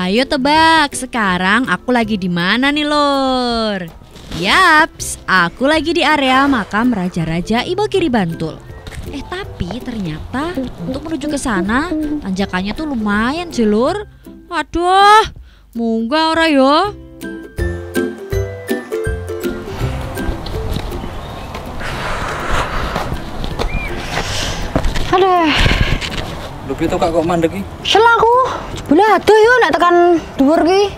Ayo tebak, sekarang aku lagi di mana nih, Lur? Yaps, aku lagi di area makam Raja-Raja Imogiri Bantul. Tapi ternyata untuk menuju ke sana tanjakannya tuh lumayan sih, Lur. Waduh, munggah ora yo? Aduh. Lho piye to Kak kok mandek iki? Selaku, jebule ado yo nek tekan dhuwur ki.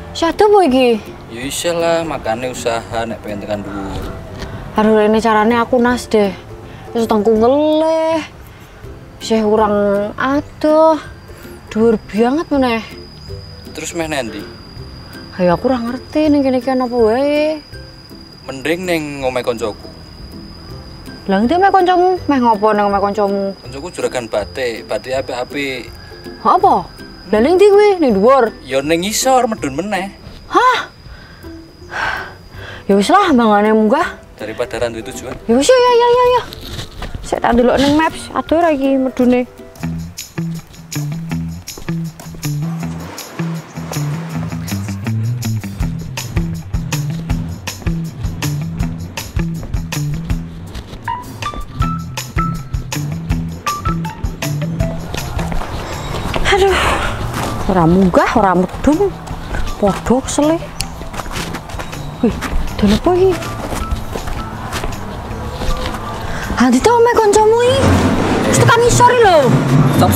Sado apa iki? Ya isih lah, makane usaha nek pengen tekan dhuwur. Aduh, ini caranya aku nas deh. Terus tangku ngeleh. Sih kurang aduh. Dhuwur banget meneh. Terus meh nendi? Ayo aku ora ngerti ning kene iki ana apa wae. Mending ning ngomeh koncoku. Lah ngerti meh kancamu, meh ngopo nang meh kancamu? Koncoku juragan batik apik-apik. Apa? Lah ning ndi kuwi? Ning dhuwur. Ya ning ngisor medun meneh. Hah? Ya wis lah, mangane munggah. Daripada ra duwe tujuan. Ya wis ya. Sik tak ndelok ning maps, aduh ra iki medune. Aduh, ora munggah, ora medun. Podho kesele. Wih, dan apa iki? Hadi to mek kancamu iki. Wis tekan isor lho. Stop.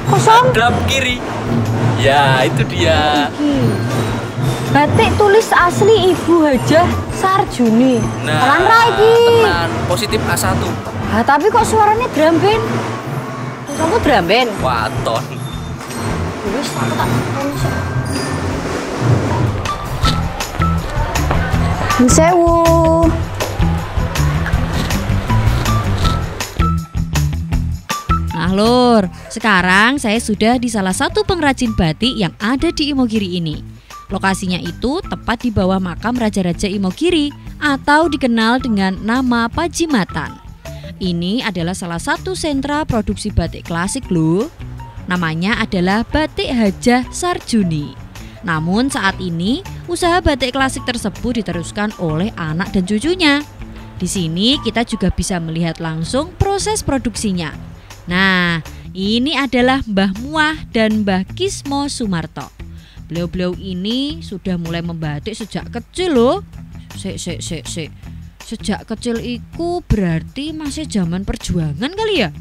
Kosong. Hadap kiri. Ya, itu dia. Batik tulis asli Ibu Hajah Sarjuni. Tenan ra iki? Tenan, positif A1. Ah, tapi kok suaranya drum band? Kamu drum band? Waton. Wis aku tak konsep. Sewu. Nah, Lur, sekarang saya sudah di salah satu pengrajin batik yang ada di Imogiri ini. Lokasinya itu tepat di bawah makam Raja-Raja Imogiri atau dikenal dengan nama Pajimatan. Ini adalah salah satu sentra produksi batik klasik loh. Namanya adalah Batik Hajah Sarjuni. Namun saat ini usaha batik klasik tersebut diteruskan oleh anak dan cucunya. Di sini kita juga bisa melihat langsung proses produksinya. Nah, ini adalah Mbah Muah dan Mbah Kismo Sumarto. Beliau-beliau ini sudah mulai membatik sejak kecil loh. Sejak kecil iku berarti masih zaman perjuangan kali ya?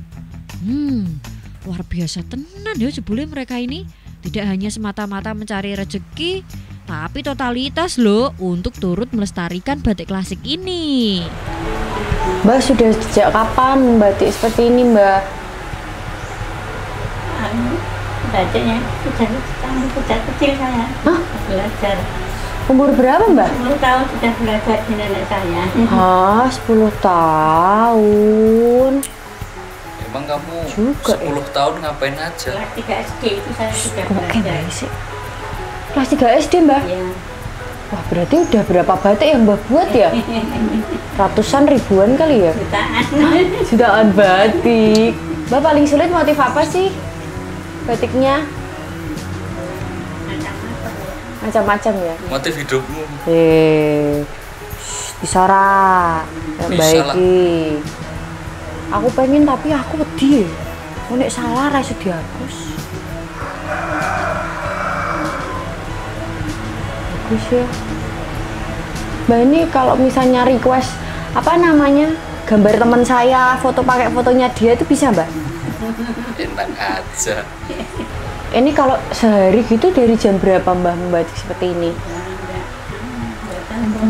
Luar biasa tenan ya jebule mereka ini. Tidak hanya semata-mata mencari rezeki, tapi totalitas loh untuk turut melestarikan batik klasik ini. Mbak sudah sejak kapan membatik seperti ini, Mbak? Batiknya sejak kecil saya. Hah? Belajar. Umur berapa, Mbak? 10 tahun sudah belajar di nenek saya. 10 tahun. Emang kamu Juga, 10 tahun ngapain aja? Kelas 3 SD itu saya sudah Oke, belajar. Mbak sih. Kelas 3 SD, Mbak? Ya. Wah, berarti udah berapa batik yang Mbak buat ya? Ratusan ribuan kali ya? Jutaan. Jutaan batik. Mbak paling sulit motif apa sih batiknya? Macam-macam ya? Motif hidupmu. Bisa ra. Bisa lah. Baiki. Aku pengen tapi aku wedi. Nek salah ra iso dihapus. Bagus ya. Mbak ini kalau misalnya request apa namanya gambar teman saya, foto pakai fotonya dia itu bisa, Mbak? Enak aja. Ini kalau sehari gitu dari jam berapa Mbak membatik seperti ini? Jam 8,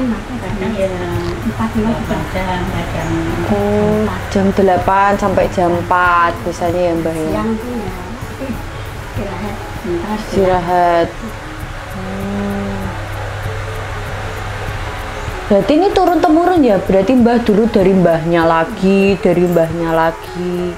maka kadang ya 4 juga jam. Oh, jam 8 sampai jam 4 biasanya ya Mbak ya? Siang tuh ya, istirahat bentar. Istirahat. Berarti ini turun-temurun ya? Berarti Mbah dulu dari mbahnya lagi, dari mbahnya lagi.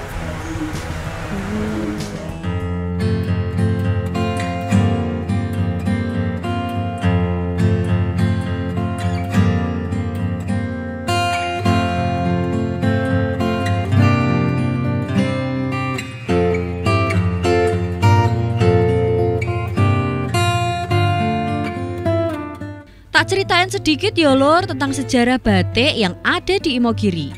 Tak ceritain sedikit ya lur tentang sejarah batik yang ada di Imogiri.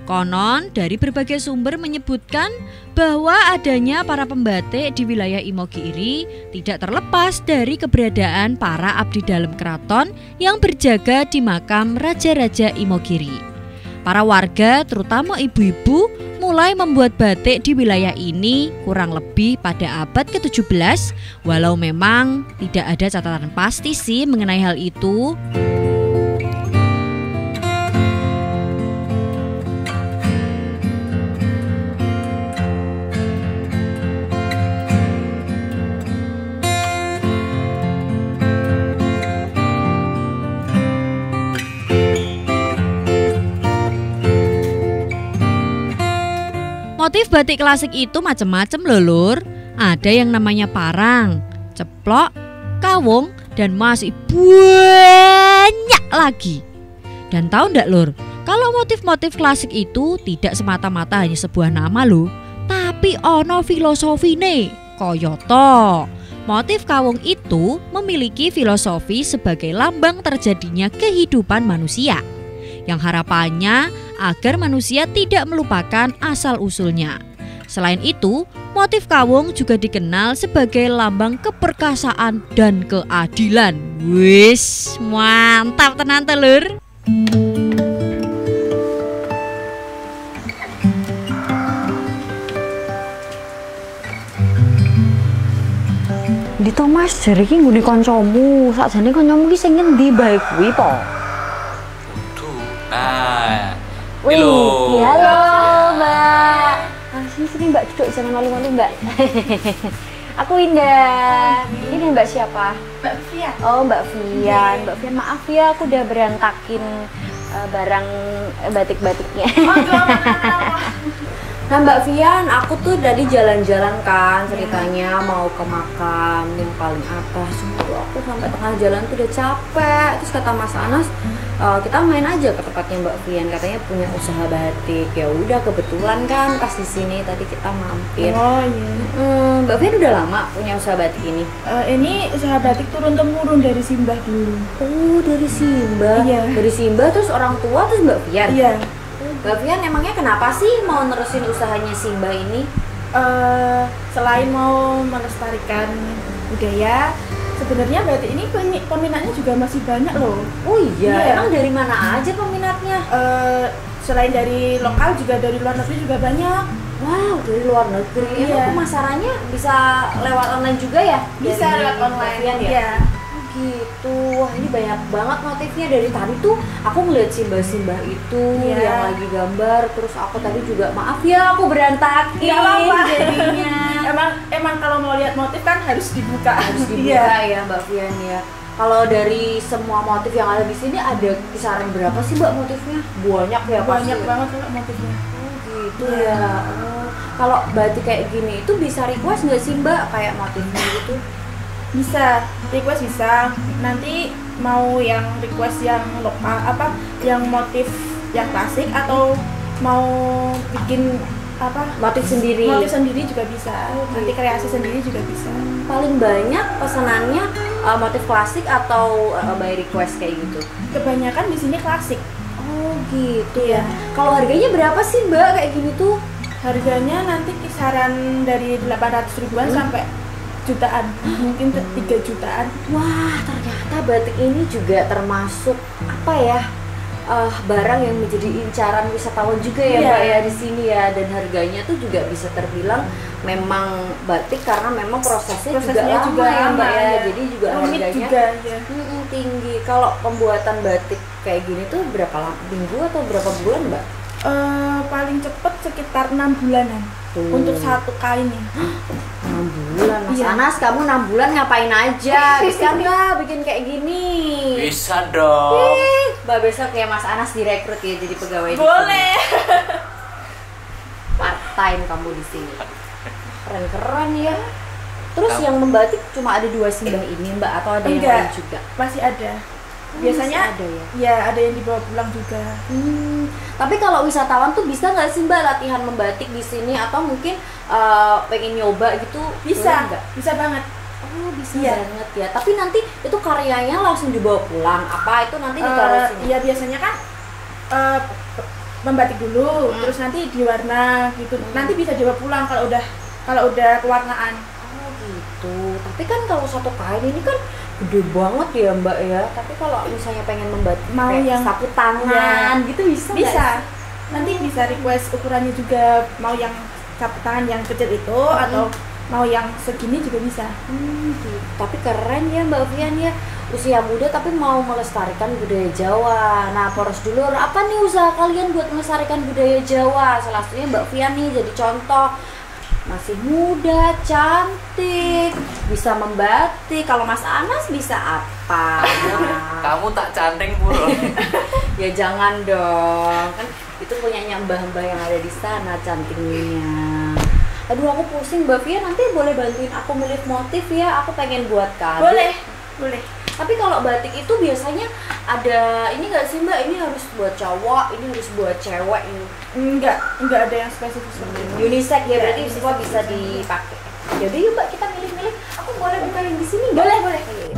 Konon dari berbagai sumber menyebutkan bahwa adanya para pembatik di wilayah Imogiri tidak terlepas dari keberadaan para abdi dalam keraton yang berjaga di makam Raja-Raja Imogiri. Para warga, terutama ibu-ibu, mulai membuat batik di wilayah ini kurang lebih pada abad ke-17, walau memang tidak ada catatan pasti sih mengenai hal itu. Motif batik klasik itu macam-macam loh lur. Ada yang namanya parang, ceplok, kawung, dan masih banyak lagi. Dan tahu ndak lur, kalau motif-motif klasik itu tidak semata-mata hanya sebuah nama loh, tapi ono filosofine. Koyoto, motif kawung itu memiliki filosofi sebagai lambang terjadinya kehidupan manusia, yang harapannya agar manusia tidak melupakan asal-usulnya. Selain itu, motif kawung juga dikenal sebagai lambang keperkasaan dan keadilan. Wis, mantap tenan telur. Di Thomas jare iki nggone kancamu, sakjane kancamu ki sing ngendi bae kuwi po? Nah, Wih, halo. halo Mbak. Sini Mbak, duduk, jangan malu-malu Mbak. Aku Indah. Ini Mbak siapa? Mbak Fian. Oh Mbak Fian. Mbak Fian, maaf ya aku udah berantakin barang batik-batiknya. Nah Mbak Fian, aku tuh dari jalan-jalan kan ceritanya mau ke makam yang paling atas. Aku sampai tengah jalan tuh udah capek. Terus kata Mas Anas, kita main aja ke tempatnya Mbak Fian. Katanya punya usaha batik. Ya udah kebetulan kan pas di sini tadi kita mampir. Oh iya. Mbak Fian udah lama punya usaha batik ini. Ini usaha batik turun temurun dari Simbah dulu. Oh dari Simbah. Iya. Dari Simbah terus orang tua terus Mbak Fian. Iya. Mbak Fian emangnya kenapa sih mau nerusin usahanya Simbah ini? Selain mau melestarikan budaya, sebenarnya batik ini peminatnya juga masih banyak loh. Oh iya, Iya. emang dari mana aja peminatnya? Selain dari lokal juga dari luar negeri juga banyak. Wow, dari luar negeri. Iya. Emang pemasarannya bisa lewat online juga ya? Bisa Dari lewat Mbak online Fian ya? Iya. Oh gitu. Wah, ini banyak banget motifnya. Dari tadi tuh aku ngeliat Simbah-Simbah itu Iya. yang lagi gambar. Terus aku tadi juga maaf ya aku berantakin Nggak apa-apa. jadinya. Emang kalau mau lihat motif kan harus dibuka. Harus dibuka Iya. ya Mbak Fian ya. Kalau dari semua motif yang ada di sini ada kisaran berapa sih Mbak motifnya? Banyak ya pasti. Banyak banget kok motifnya. Oh gitu Iya. ya. Oh. Kalau batik kayak gini itu bisa request nggak sih Mbak kayak motifnya gitu? Bisa, request bisa. Nanti mau yang request yang lokal yang motif yang klasik atau mau bikin Motif sendiri. motif sendiri juga bisa. Oh, Nanti gitu. kreasi sendiri juga bisa. Paling banyak pesanannya motif klasik atau by request kayak gitu? Kebanyakan di sini klasik. Oh gitu Iya. ya. Kalau harganya berapa sih Mbak kayak gini tuh? Harganya nanti kisaran dari 800 ribuan sampai jutaan, mungkin 3 jutaan. Wah ternyata batik ini juga termasuk apa ya? Barang yang menjadi incaran wisatawan juga ya Iya. Mbak ya di sini ya, dan harganya tuh juga bisa terbilang memang batik karena memang prosesnya juga lama ya Mbak ya, jadi juga rumit harganya juga ya. tinggi. Kalau pembuatan batik kayak gini tuh berapa minggu atau berapa bulan Mbak? Paling cepet sekitar 6 bulanan Tuh. untuk satu kainnya. 6 bulan Mas Iya. Anas, kamu 6 bulan ngapain aja? Bisa nggak bikin kayak gini? Bisa dong. Mbak besok ya Mas Anas direkrut ya jadi pegawai di Boleh. sini. Part time kamu di sini. Keren-keren ya. Terus Kamu- yang membatik cuma ada 2 Simbah ini Mbak atau ada yang Enggak. lain juga? Masih ada. Masih Biasanya ada ya. ya ada yang dibawa pulang juga. Tapi kalau wisatawan tuh bisa nggak sih Mbak latihan membatik di sini atau mungkin pengen nyoba gitu? Boleh Bisa, nggak? bisa banget. Oh Oh bisa Iya. banget ya. Tapi nanti itu karyanya langsung dibawa pulang. Apa itu nanti ditaruh sini? Ya biasanya kan membatik dulu, terus nanti diwarna gitu. Nanti bisa dibawa pulang kalau udah kewarnaan. Oh gitu. Tapi kan kalau satu kain ini kan gede banget ya Mbak ya. Tapi kalau misalnya pengen membatik Mau kayak yang- sapu tangan gitu bisa nggak Bisa. sih? Nanti bisa request ukurannya juga, mau yang sapu tangan yang kecil itu atau mau yang segini juga bisa. Gitu. Tapi keren ya Mbak Vian ya. Usia muda tapi mau melestarikan budaya Jawa. Nah, Poros Dulur, apa nih usaha kalian buat melestarikan budaya Jawa? Salah satunya Mbak Vian nih jadi contoh. Masih muda, cantik, bisa membatik. Kalau Mas Anas bisa apa? Kamu tak canting pura. Ya jangan dong. Kan itu punyanya mbah-mbah yang ada di sana cantiknya. Aduh aku pusing Mbak Vian, nanti boleh bantuin aku milih motif ya. Aku pengen buat kado. Boleh. Tapi kalau batik itu biasanya ada ini nggak sih Mbak? Ini harus buat cowok, ini harus buat cewek ini. Enggak ada yang spesifik seperti itu. Unisex ya, berarti Iya, semua unisex. bisa dipakai. Jadi yuk Mbak kita milih-milih. Aku boleh buka yang di sini nggak? Boleh. Iya.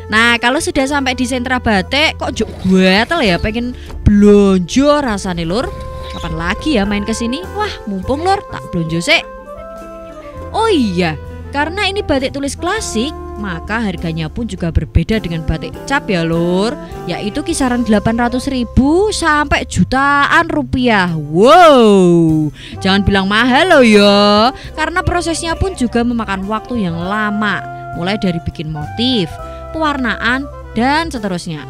Nah, kalau sudah sampai di sentra batik kok juk gatel ya pengen blonjo rasane Lur. Kapan lagi ya main ke sini? Wah, mumpung Lur, tak blonjo sik. Oh iya, karena ini batik tulis klasik, maka harganya pun juga berbeda dengan batik cap ya Lur, yaitu kisaran 800.000 sampai jutaan rupiah. Wow, jangan bilang mahal loh ya, karena prosesnya pun juga memakan waktu yang lama, mulai dari bikin motif, pewarnaan, dan seterusnya.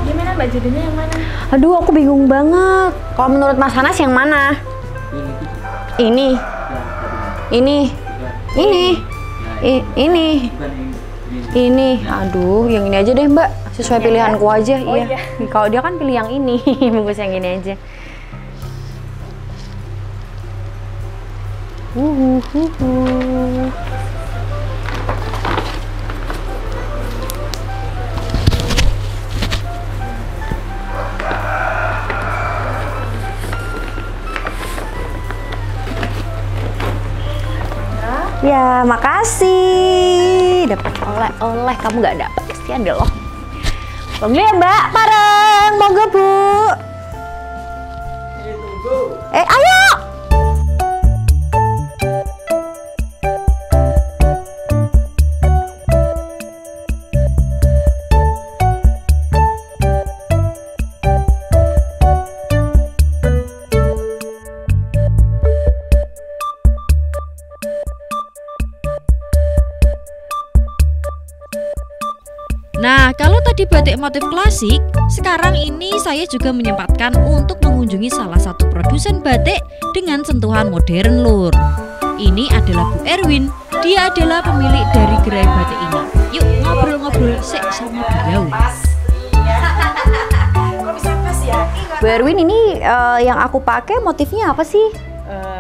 Gimana Mbak, jodohnya yang mana? Aduh aku bingung banget. Kalau menurut Mas Anas yang mana? Ini. Ini. Ini. Ini. Ini. Aduh, yang ini aja deh Mbak. Sesuai pilihanku aja. Oh, Iya. Kalau dia kan pilih yang ini, bungkus yang ini aja. Uhuhuhu. Ya, makasih. Dapat oleh-oleh, kamu nggak dapat, kesian deh loh. Monggo ya Mbak, bareng. Monggo Bu. Ayo. Nah, kalau tadi batik motif klasik, sekarang ini saya juga menyempatkan untuk mengunjungi salah satu produsen batik dengan sentuhan modern Lur. Ini adalah Bu Erwin, dia adalah pemilik dari gerai batik ini. Yuk ngobrol-ngobrol sik sama beliau. Kok bisa pas ya? Bu Erwin, ini yang aku pakai motifnya apa sih?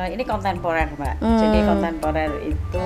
Ini kontemporer Mbak, jadi kontemporer itu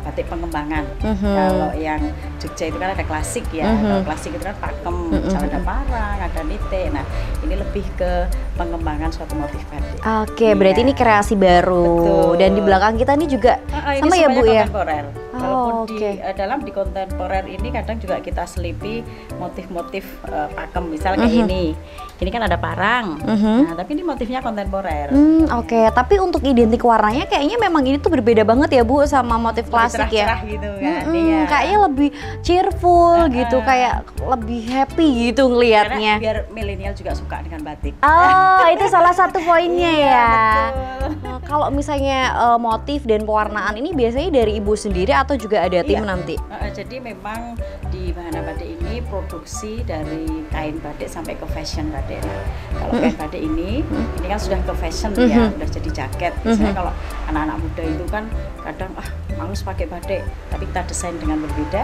batik pengembangan. Kalau yang Jogja itu kan ada klasik ya, kalau klasik itu kan pakem, ada parang, ada nitik. Nah ini lebih ke pengembangan suatu motif batik. Oke, berarti ini kreasi baru. Betul. Dan di belakang kita ini juga Ini sama ya Bu semuanya ya? kontemporer. Oh, Walaupun oke. di kontemporer ini kadang juga kita selipi motif-motif pakem, misalnya kayak ini kan ada parang. Nah tapi ini motifnya kontemporer. Oke, tapi untuk identik warnanya kayaknya memang ini tuh berbeda banget ya Bu sama motif klasik ya. Cerah-cerah gitu kan. Iya. Kayaknya lebih cheerful gitu, kayak lebih happy gitu Karena ngelihatnya. biar milenial juga suka dengan batik. Oh, itu salah satu poinnya ya. Betul. Nah, kalau misalnya motif dan pewarnaan ini biasanya dari Ibu sendiri atau juga ada tim Iya. nanti? Jadi memang di Bahana Batik ini produksi dari kain batik sampai ke fashion batik. Nah, kalau kain batik ini kan sudah ke fashion ya, udah jadi jaket. Misalnya kalau anak-anak muda itu kan kadang males pakai batik, tapi kita desain dengan berbeda.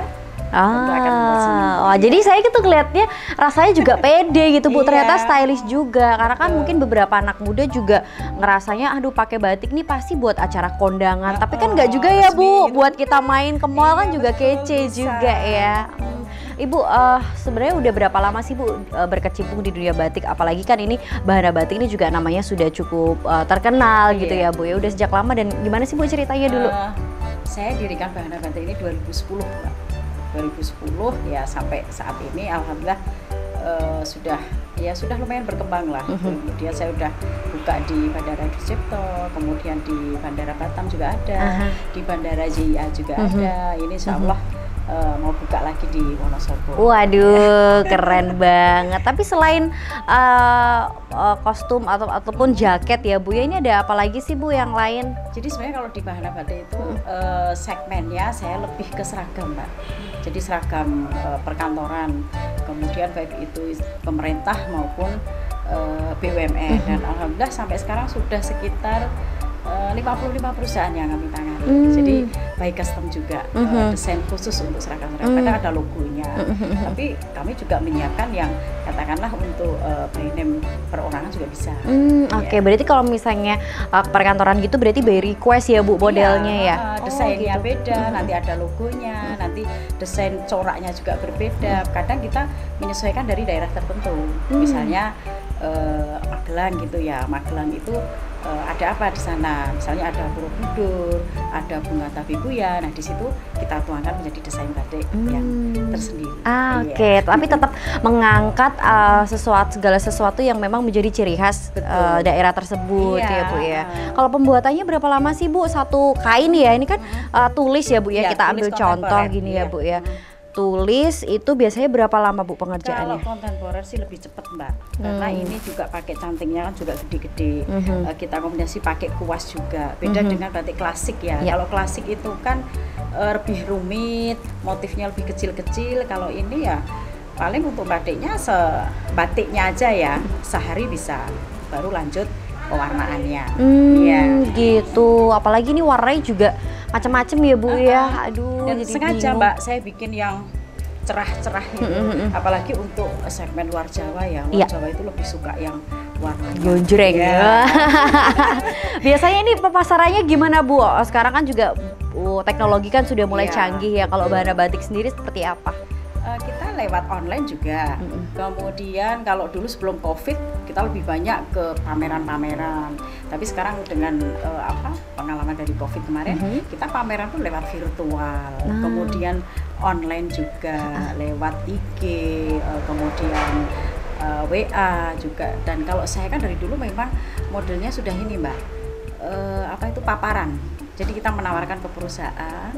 tentu akan membuat senang. Oh, jadi saya gitu ngeliatnya rasanya juga pede gitu Bu, Iya. ternyata stylish juga. Karena kan mungkin beberapa anak muda juga ngerasanya aduh pakai batik nih pasti buat acara kondangan. Tapi kan nggak juga ya Bu, resmi. buat kita main ke mall kan juga betul, kece bisa. juga ya. Ibu sebenarnya udah berapa lama sih Bu berkecimpung di dunia batik? Apalagi kan ini Bahana Batik ini juga namanya sudah cukup terkenal gitu ya Iya. Bu ya. Udah sejak lama dan gimana sih Bu ceritanya dulu? Saya dirikan Bahana Batik ini 2010 Mbak. 2010 ya sampai saat ini alhamdulillah sudah lumayan berkembang lah. Kemudian saya udah buka di Bandara Sucipto, kemudian di Bandara Batam juga ada, di Bandara JIA juga ada. Ini insya Allah mau buka lagi di Wonosobo. Waduh, keren banget. Tapi selain kostum ataupun jaket ya Bu, ya ini ada apa lagi sih Bu yang lain? Jadi sebenarnya kalau di Bahana Batik itu segmennya saya lebih ke seragam Mbak. Jadi seragam perkantoran, kemudian baik itu pemerintah maupun BUMN. Dan alhamdulillah sampai sekarang sudah sekitar 55 perusahaan yang kami tangani. Jadi baik custom juga, desain khusus untuk seragam-seragam. Kadang ada logonya. Tapi kami juga menyiapkan yang katakanlah untuk brand name perorangan juga bisa. Oke, berarti kalau misalnya perkantoran gitu berarti by request ya Bu modelnya ya? Desainnya gitu. beda, nanti ada logonya, nanti desain coraknya juga berbeda. Kadang kita menyesuaikan dari daerah tertentu. Misalnya Magelang gitu ya, Magelang itu ada apa di sana? Misalnya ada Borobudur, ada bunga tabebuya. Nah di situ kita tuangkan menjadi desain batik yang tersendiri. Oke, tapi tetap mengangkat segala sesuatu yang memang menjadi ciri khas daerah tersebut Iya. ya Bu ya. Kalau pembuatannya berapa lama sih Bu satu kain ya? Ini kan tulis ya Bu ya, Iya, kita tulis ambil contoh kontemporer, gini ya iya. Bu ya. Tulis itu biasanya berapa lama Bu Kalau pengerjaannya? kontemporer sih lebih cepat Mbak, karena ini juga pakai cantingnya kan juga gede-gede. Kita kombinasi pakai kuas juga, beda dengan batik klasik ya. Ya. Kalau klasik itu kan lebih rumit, motifnya lebih kecil-kecil. Kalau ini ya paling untuk batiknya batiknya aja ya sehari bisa, baru lanjut pewarnaannya. Iya. Gitu. Apalagi ini warnanya juga macam-macam ya Bu ya. Aduh, Dan jadi sengaja bingung. Mbak saya bikin yang cerah-cerah gitu. Apalagi untuk segmen luar Jawa ya. Luar Iya. Jawa itu lebih suka yang warnanya Jonjreng Iya. ya. Biasanya ini pemasarannya gimana Bu? Sekarang kan juga teknologi kan sudah mulai Iya. canggih ya. Kalau Bahana Batik sendiri seperti apa? Kita lewat online juga. Kemudian kalau dulu sebelum COVID kita lebih banyak ke pameran-pameran. Tapi sekarang dengan pengalaman dari COVID kemarin, kita pameran pun lewat virtual. Kemudian online juga lewat IG, kemudian WA juga. Dan kalau saya kan dari dulu memang modelnya sudah ini Mbak, paparan. Jadi kita menawarkan ke perusahaan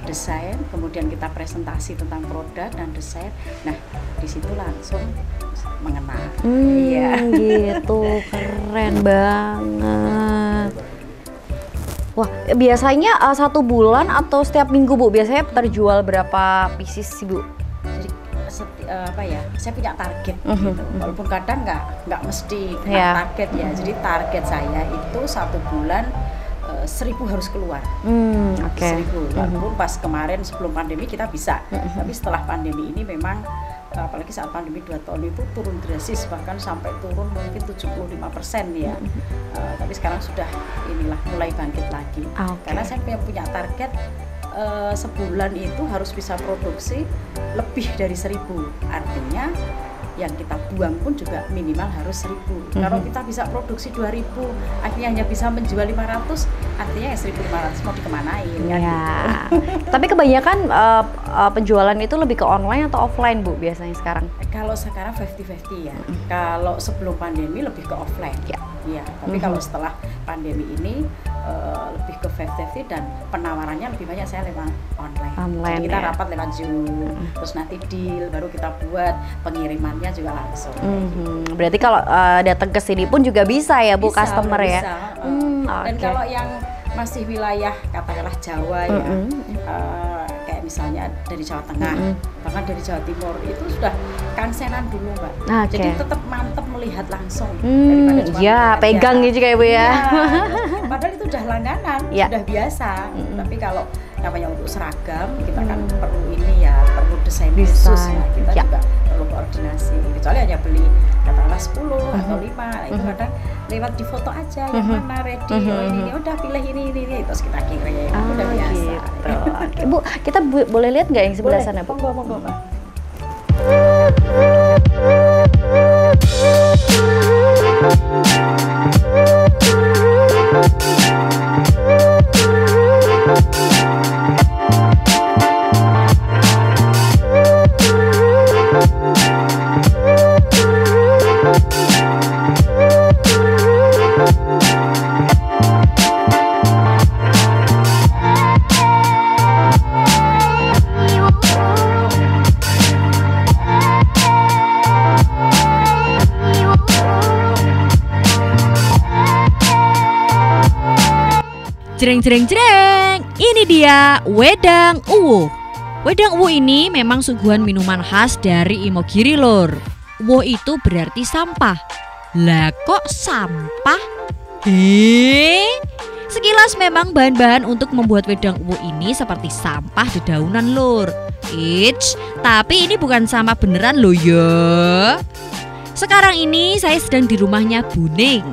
desain, kemudian kita presentasi tentang produk dan desain. Nah, di situ langsung mengena. Iya. Gitu, keren banget. Wah, biasanya 1 bulan atau setiap minggu Bu? Biasanya terjual berapa pieces sih Bu? Jadi saya punya target gitu. Walaupun kadang nggak mesti kena Iya. target ya. Jadi target saya itu 1 bulan 1000 harus keluar. Oke. 1000. Walaupun pas kemarin sebelum pandemi kita bisa, tapi setelah pandemi ini memang apalagi saat pandemi 2 tahun itu turun drastis, bahkan sampai turun mungkin 75% ya. Tapi sekarang sudah mulai bangkit lagi. Oke. Karena saya punya target sebulan itu harus bisa produksi lebih dari 1000. Artinya yang kita buang pun juga minimal harus 1000. Kalau kita bisa produksi 2000, akhirnya hanya bisa menjual 500, artinya ya 1500 mau dikemanain kan Ya. gitu. Tapi kebanyakan penjualan itu lebih ke online atau offline Bu biasanya sekarang? Kalau sekarang 50-50 ya. Kalau sebelum pandemi lebih ke offline. Ya. Iya, tapi kalau setelah pandemi ini lebih ke 50-50 dan penawarannya lebih banyak saya lewat online. Online, Jadi kita ya. rapat lewat Zoom, terus nanti deal baru kita buat pengirimannya juga langsung. Berarti kalau datang ke sini pun juga bisa ya Bu, Bisa, customer udah ya? bisa. Dan Oke. kalau yang masih wilayah katakanlah Jawa ya, misalnya dari Jawa Tengah, bahkan dari Jawa Timur itu sudah kansenan dulu Mbak. Oke. Jadi tetap mantep melihat langsung daripada cuma Ya, melihat pegang biasa. gitu kayak Bu ya. Iya, padahal itu udah langganan, Ya. sudah biasa. Tapi kalau namanya untuk seragam kita kan perlu ini ya, perlu desain khusus Desain, ya. Kita ya. juga perlu koordinasi. Kecuali hanya beli katakanlah 10 atau 5, itu kadang lewat di foto aja yang mana ready, oh ini udah pilih ini terus kita kirim, udah biasa. Gitu. Oke, Bu, kita boleh lihat nggak yang sebelah sana, Bu? Monggo Mbak. Jreng jreng jreng, ini dia wedang uwuh. Wedang uwuh ini memang suguhan minuman khas dari Imogiri lur. Uwuh itu berarti sampah. Lah kok sampah? Sekilas memang bahan-bahan untuk membuat wedang uwuh ini seperti sampah dedaunan lur. Tapi ini bukan sampah beneran loh ya. Sekarang ini saya sedang di rumahnya Buning.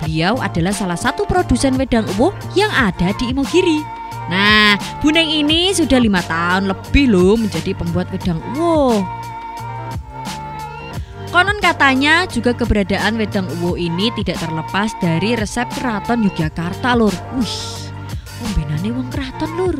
Beliau adalah salah satu produsen wedang uwuh yang ada di Imogiri. Nah, Buning ini sudah 5 tahun lebih loh menjadi pembuat wedang uwuh. Konon katanya juga keberadaan wedang uwuh ini tidak terlepas dari resep keraton Yogyakarta lur. Wih, ombenane wong keraton lur.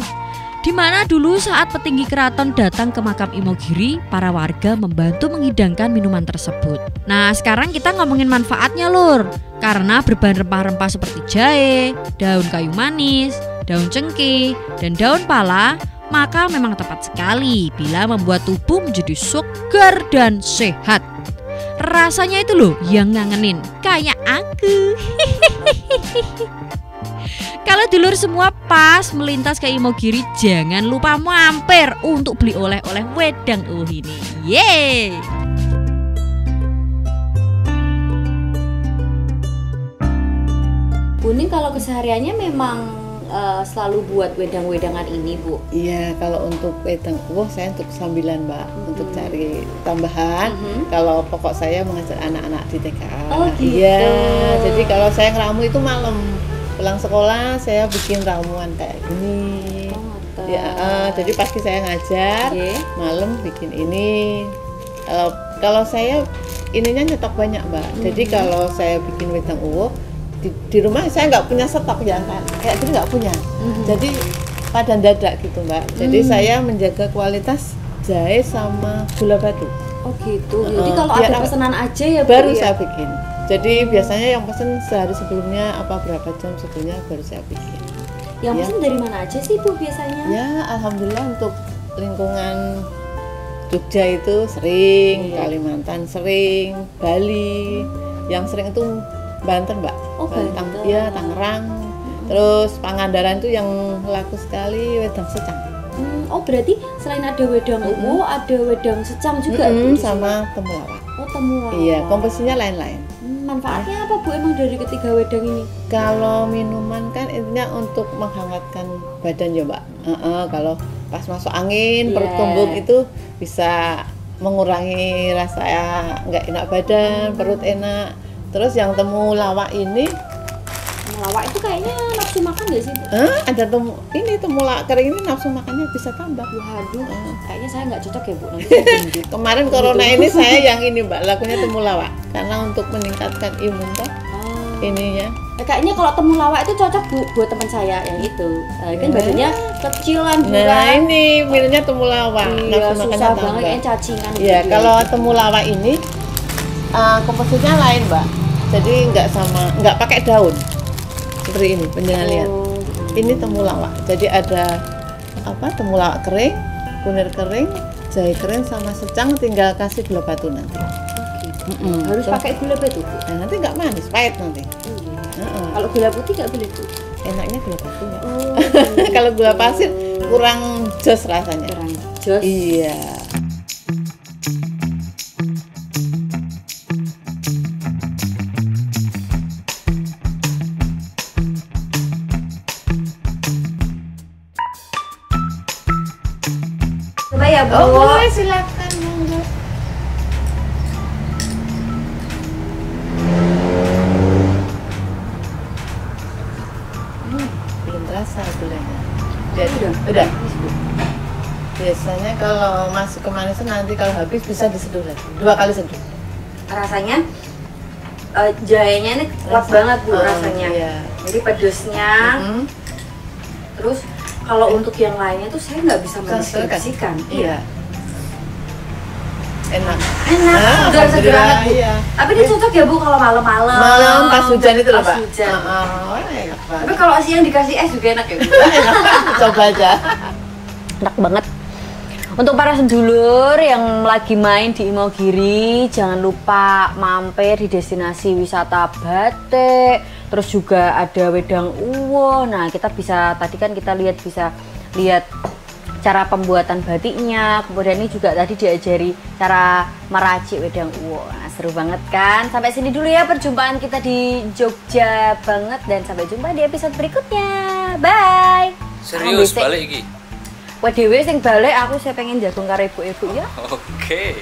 Di mana dulu saat petinggi keraton datang ke makam Imogiri, para warga membantu menghidangkan minuman tersebut. Nah, sekarang kita ngomongin manfaatnya lur. Karena berbahan rempah-rempah seperti jahe, daun kayu manis, daun cengkeh, dan daun pala, maka memang tepat sekali bila membuat tubuh menjadi segar dan sehat. Rasanya itu loh yang ngangenin, kayak aku. Kalau dulur semua pas melintas ke Imogiri, jangan lupa mampir untuk beli oleh-oleh wedang uwuh ini. Yeay! Buning kalau kesehariannya memang selalu buat wedang-wedangan ini, Bu? Iya, kalau untuk wedang uwuh saya untuk sambilan Mbak, untuk cari tambahan. Kalau pokok saya mengajar anak-anak di TKA. Oh gitu. Iya, jadi kalau saya ngeramu itu malam. Pulang sekolah saya bikin ramuan kayak gini. Ya, jadi pagi saya ngajar, malam bikin ini. Kalau saya ininya nyetok banyak Mbak. Jadi kalau saya bikin wedang uwuh di rumah saya nggak punya stok ya kan, kayak gini nggak punya. Jadi pada dadak gitu Mbak. Jadi saya menjaga kualitas jahe sama gula batu. Oh gitu. Jadi kalau ada pesanan aja ya Bu, baru ya? saya bikin. Jadi biasanya yang pesen sehari sebelumnya apa berapa jam sebelumnya baru saya bikin. Yang pesen dari mana aja sih Bu biasanya? Ya alhamdulillah untuk lingkungan Jogja itu sering, Kalimantan sering, Bali, yang sering itu Banten Mbak. Oh Banten. Ya Tangerang, terus Pangandaran itu yang laku sekali wedang secang. Oh berarti selain ada wedang uwuh, ada wedang secang juga Bu, di sini? Sama temulawak. Oh temulawak. Iya, komposisinya lain-lain. Manfaatnya apa Bu emang dari ketiga wedang ini? Kalau minuman kan intinya untuk menghangatkan badan ya Mbak. Kalau pas masuk angin, perut kembung itu bisa mengurangi rasa nggak enak badan, perut enak. Terus yang temulawak ini, Temulawak itu kayaknya nafsu makan nggak sih Bu? ada temulawak kering ini nafsu makannya bisa tambah. Waduh, kayaknya saya nggak cocok ya Bu, nanti saya gendut. Kemarin corona ini saya yang ini Mbak, lakunya temulawak karena untuk meningkatkan imun toh ininya. Kayaknya kalau temulawak itu cocok Bu buat teman saya yang itu. Kan badannya kecilan Bu. Nah ini minumnya temulawak, Iya, nafsu makannya susah tambah. banget kayaknya cacingan. Iya, gitu kalau temulawak ini komposisinya lain Mbak. Jadi nggak pakai daun seperti ini, penjenengan lihat. Ini temulawak. Jadi ada temulawak kering, kunir kering, jahe kering sama secang, tinggal kasih gula batu nanti. Harus pakai gula batu Bu. Nah, nanti nggak manis, pahit nanti. Kalau gula putih nggak boleh Bu. Enaknya gula batu ya. Kalau gula pasir kurang jos rasanya. Kurang Jos. Iya. Coba ya Bu. Oh, boleh silakan monggo. Belum terasa gulanya. Udah. Biasanya kalau masuk ke manisan nanti kalau habis bisa diseduh lagi. 2 kali seduh. Rasanya jahenya ini kuat banget Bu rasanya. Iya. Jadi pedesnya. Terus kalau untuk yang lainnya tuh saya nggak bisa mendeskripsikan. Iya. Enak. Enak, segar segar banget Bu. Iya. Tapi ini cocok ya Bu kalau malam-malam. Malam pas hujan itu loh, Pas Pak. hujan. Enak banget. Tapi kalau siang dikasih es juga enak ya Bu. Coba aja. Enak banget. Untuk para sedulur yang lagi main di Imogiri, jangan lupa mampir di destinasi wisata batik. Terus juga ada wedang uwo. Nah, kita bisa tadi kan kita bisa lihat cara pembuatan batiknya. Kemudian ini juga tadi diajari cara meracik wedang uwo. Nah, seru banget kan? Sampai sini dulu ya perjumpaan kita di Jogja banget, dan sampai jumpa di episode berikutnya. Bye. Serius balik iki. Wadewe sing balik, aku saya pengen jagung karo ibu-ibu ya. Oke.